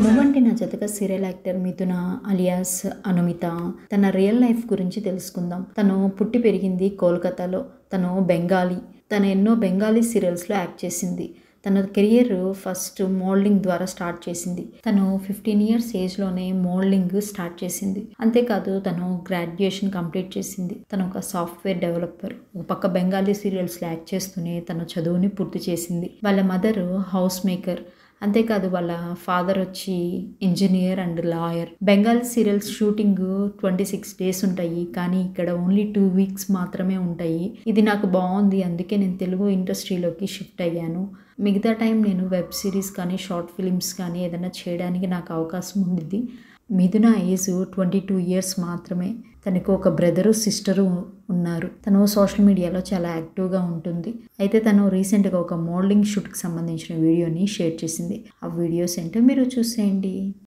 నువ్వంటే నా జతగా సీరియల్ యాక్టర్ మిథున అలియాస్ అనుమిత తన రియల్ లైఫ్ గురించి తెలుసుకుందాం. తను పుట్టి పెరిగింది కోల్కతాలో. తను బెంగాలీ. తను ఎన్నో బెంగాలీ సీరియల్స్లో యాక్ట్ చేసింది. తన కెరియర్ ఫస్ట్ మోడలింగ్ ద్వారా స్టార్ట్ చేసింది. తను 15 years ఏజ్లోనే మోడలింగ్ స్టార్ట్ చేసింది. అంతేకాదు తను గ్రాడ్యుయేషన్ కంప్లీట్ చేసింది. తను ఒక సాఫ్ట్వేర్ డెవలపర్. ఒక పక్క బెంగాలీ సీరియల్స్లో యాక్ట్ చేస్తూనే తన చదువుని పూర్తి చేసింది. వాళ్ళ మదర్ హౌస్ మేకర్. అంతేకాదు వాళ్ళ ఫాదర్ వచ్చి engineer and lawyer. Bengal serials shooting 26 days ఉంటాయి, కానీ ఇక్కడ ఓన్లీ 2 weeks మాత్రమే ఉంటాయి. ఇది నాకు బాగుంది, అందుకే నేను తెలుగు ఇండస్ట్రీలోకి షిఫ్ట్ అయ్యాను. మిగతా టైం నేను వెబ్ సిరీస్ కానీ షార్ట్ ఫిలిమ్స్ కానీ ఏదైనా చేయడానికి నాకు అవకాశం ఉంది. మిథున ఏజ్ 22 years మాత్రమే. తనకు ఒక బ్రదరు సిస్టరు ఉన్నారు. తను సోషల్ మీడియాలో చాలా యాక్టివ్గా ఉంటుంది. అయితే తను రీసెంట్గా ఒక మోడలింగ్ షూట్కి సంబంధించిన వీడియోని షేర్ చేసింది. ఆ వీడియోస్ ఏంటో మీరు చూసేయండి.